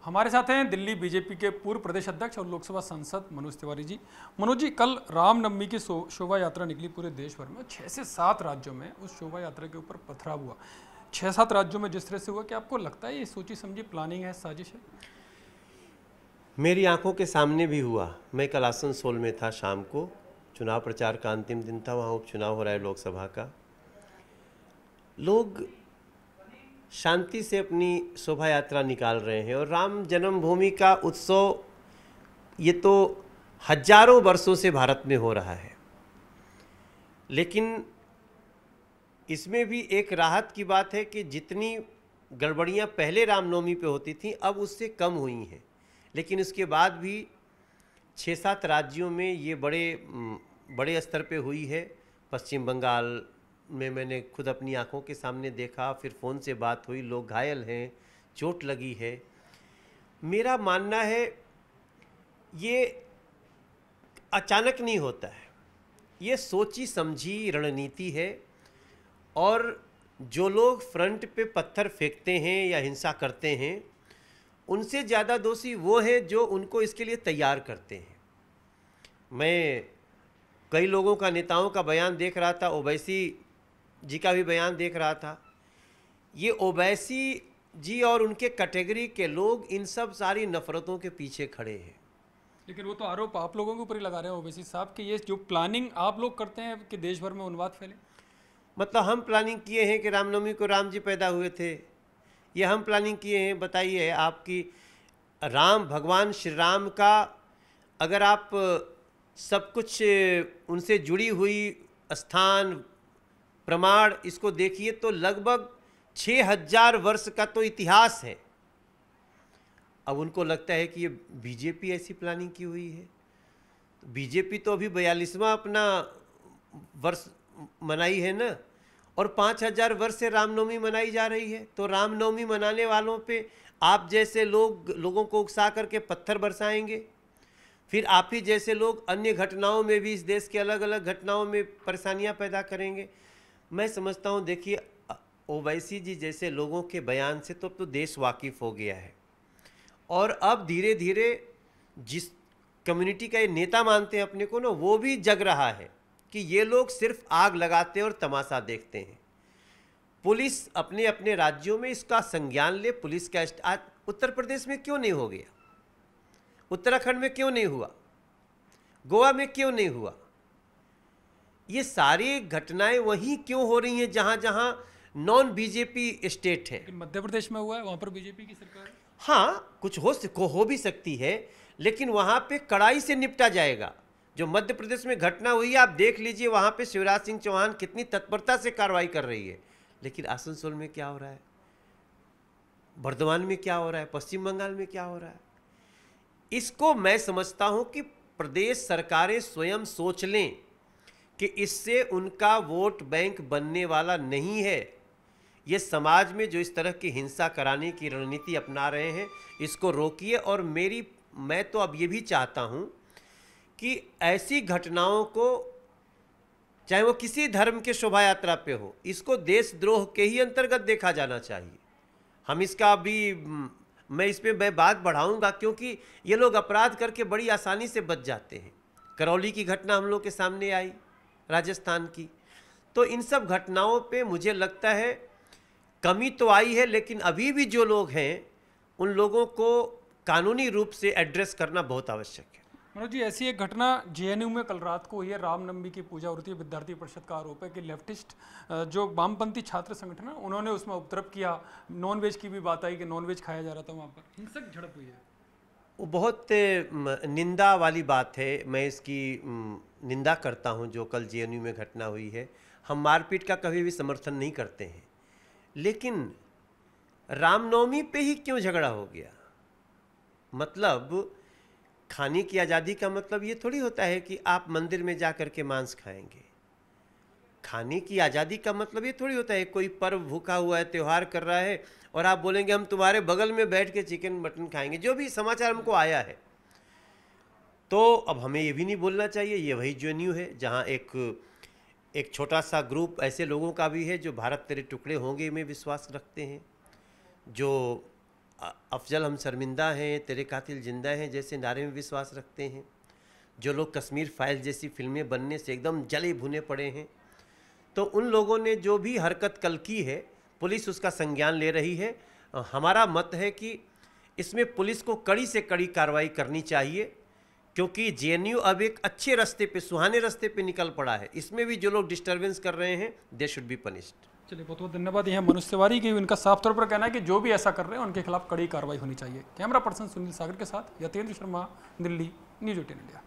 हमारे साथ हैं दिल्ली बीजेपी के पूर्व प्रदेश अध्यक्ष और लोकसभा सांसद मनोज तिवारी जी। मनोज जी, कल रामनवमी की शोभा यात्रा निकली पूरे देश भर में। 6 से 7 राज्यों में उस शोभा यात्रा के ऊपर पथराव हुआ। 6-7 राज्यों में जिस तरह से हुआ, क्या आपको लगता है ये सोची समझी प्लानिंग है, साजिश है? मेरी आंखों के सामने भी हुआ। मैं कल आसनसोल में था, शाम को चुनाव प्रचार का अंतिम दिन था, वहाँ उपचुनाव हो रहा है लोकसभा का। लोग शांति से अपनी शोभा यात्रा निकाल रहे हैं और राम जन्मभूमि का उत्सव ये तो हजारों वर्षों से भारत में हो रहा है, लेकिन इसमें भी एक राहत की बात है कि जितनी गड़बड़ियाँ पहले रामनवमी पे होती थी अब उससे कम हुई हैं। लेकिन उसके बाद भी 6-7 राज्यों में ये बड़े स्तर पे हुई है। पश्चिम बंगाल में मैंने खुद अपनी आंखों के सामने देखा, फिर फ़ोन से बात हुई, लोग घायल हैं, चोट लगी है। मेरा मानना है ये अचानक नहीं होता है, ये सोची समझी रणनीति है। और जो लोग फ्रंट पे पत्थर फेंकते हैं या हिंसा करते हैं, उनसे ज़्यादा दोषी वो हैं जो उनको इसके लिए तैयार करते हैं। मैं कई लोगों का, नेताओं का बयान देख रहा था, ओवैसी जी का भी बयान देख रहा था। ये ओवैसी जी और उनके कैटेगरी के लोग इन सब सारी नफरतों के पीछे खड़े हैं। लेकिन वो तो आरोप आप लोगों के ऊपर ही लगा रहे हैं ओवैसी साहब कि ये जो प्लानिंग आप लोग करते हैं कि देश भर में उन्माद फैले। मतलब हम प्लानिंग किए हैं कि रामनवमी को राम जी पैदा हुए थे, ये हम प्लानिंग किए हैं? बताइए। आपकी राम भगवान श्री राम का अगर आप सब कुछ उनसे जुड़ी हुई स्थान प्रमाण इसको देखिए तो लगभग 6000 वर्ष का तो इतिहास है। अब उनको लगता है कि ये बीजेपी ऐसी प्लानिंग की हुई है। तो बीजेपी तो अभी 42वां अपना वर्ष मनाई है ना, और 5000 वर्ष से रामनवमी मनाई जा रही है। तो रामनवमी मनाने वालों पे आप जैसे लोगों को उकसा करके पत्थर बरसाएंगे, फिर आप ही जैसे लोग अन्य घटनाओं में भी, इस देश के अलग अलग घटनाओं में परेशानियां पैदा करेंगे। मैं समझता हूं, देखिए ओवैसी जी जैसे लोगों के बयान से तो देश वाकिफ हो गया है। और अब धीरे धीरे जिस कम्युनिटी का ये नेता मानते हैं अपने को ना, वो भी जग रहा है कि ये लोग सिर्फ आग लगाते हैं और तमाशा देखते हैं। पुलिस अपने अपने राज्यों में इसका संज्ञान ले। पुलिस का आज उत्तर प्रदेश में क्यों नहीं हो गया? उत्तराखंड में क्यों नहीं हुआ? गोवा में क्यों नहीं हुआ? ये सारी घटनाएं वहीं क्यों हो रही हैं जहां जहां नॉन बीजेपी स्टेट है? मध्य प्रदेश में हुआ है, वहां पर बीजेपी की सरकार है। हाँ, कुछ हो भी सकती है, लेकिन वहां पे कड़ाई से निपटा जाएगा। जो मध्य प्रदेश में घटना हुई है, आप देख लीजिए, वहां पे शिवराज सिंह चौहान कितनी तत्परता से कार्रवाई कर रही है। लेकिन आसनसोल में क्या हो रहा है, बर्दवान में क्या हो रहा है, पश्चिम बंगाल में क्या हो रहा है? इसको मैं समझता हूं कि प्रदेश सरकारें स्वयं सोच लें कि इससे उनका वोट बैंक बनने वाला नहीं है। ये समाज में जो इस तरह की हिंसा कराने की रणनीति अपना रहे हैं, इसको रोकिए। और मैं तो अब ये भी चाहता हूं कि ऐसी घटनाओं को, चाहे वो किसी धर्म के शोभा यात्रा पे हो, इसको देशद्रोह के ही अंतर्गत देखा जाना चाहिए। हम इसका भी मैं इस पर बात बढ़ाऊंगा, क्योंकि ये लोग अपराध करके बड़ी आसानी से बच जाते हैं। करौली की घटना हम लोग के सामने आई, राजस्थान की। तो इन सब घटनाओं पे मुझे लगता है कमी तो आई है, लेकिन अभी भी जो लोग हैं उन लोगों को कानूनी रूप से एड्रेस करना बहुत आवश्यक है। मनोज जी, ऐसी एक घटना जेएनयू में कल रात को हुई है। रामनवमी की पूजा हो रही थी। विद्यार्थी परिषद का आरोप है कि लेफ्टिस्ट जो वामपंथी छात्र संगठन है, उन्होंने उसमें उपद्रव किया। नॉनवेज की भी बात आई कि नॉनवेज खाया जा रहा था, वहाँ पर हिंसक झड़प हुई है। वो बहुत निंदा वाली बात है। मैं इसकी निंदा करता हूं जो कल जेएनयू में घटना हुई है। हम मारपीट का कभी भी समर्थन नहीं करते हैं, लेकिन रामनवमी पे ही क्यों झगड़ा हो गया? मतलब खाने की आज़ादी का मतलब ये थोड़ी होता है कि आप मंदिर में जा कर के मांस खाएंगे। खाने की आज़ादी का मतलब ये थोड़ी होता है कोई पर्व भूखा हुआ है, त्यौहार कर रहा है, और आप बोलेंगे हम तुम्हारे बगल में बैठ के चिकन मटन खाएंगे। जो भी समाचार हमको आया है, तो अब हमें ये भी नहीं बोलना चाहिए। ये वही जेएनयू है जहाँ एक छोटा सा ग्रुप ऐसे लोगों का भी है जो भारत तेरे टुकड़े होंगे में विश्वास रखते हैं, जो अफजल हम शर्मिंदा हैं, तेरे कातिल जिंदा हैं जैसे नारे में विश्वास रखते हैं, जो लोग कश्मीर फाइल्स जैसी फिल्में बनने से एकदम जले भुने पड़े हैं, तो उन लोगों ने जो भी हरकत कल की है पुलिस उसका संज्ञान ले रही है। हमारा मत है कि इसमें पुलिस को कड़ी से कड़ी कार्रवाई करनी चाहिए, क्योंकि जेएनयू अब एक अच्छे रास्ते पे, सुहाने रास्ते पे निकल पड़ा है। इसमें भी जो लोग डिस्टर्बेंस कर रहे हैं दे शुड बी पनिश्ड। चलिए, बहुत बहुत धन्यवाद। यह मनोज तिवारी की इनका साफ तौर पर कहना है कि जो भी ऐसा कर रहे हैं उनके खिलाफ कड़ी कार्रवाई होनी चाहिए। कैमरा पर्सन सुनील सागर के साथ यतेंद्र शर्मा, दिल्ली, न्यूज़ 18 इंडिया।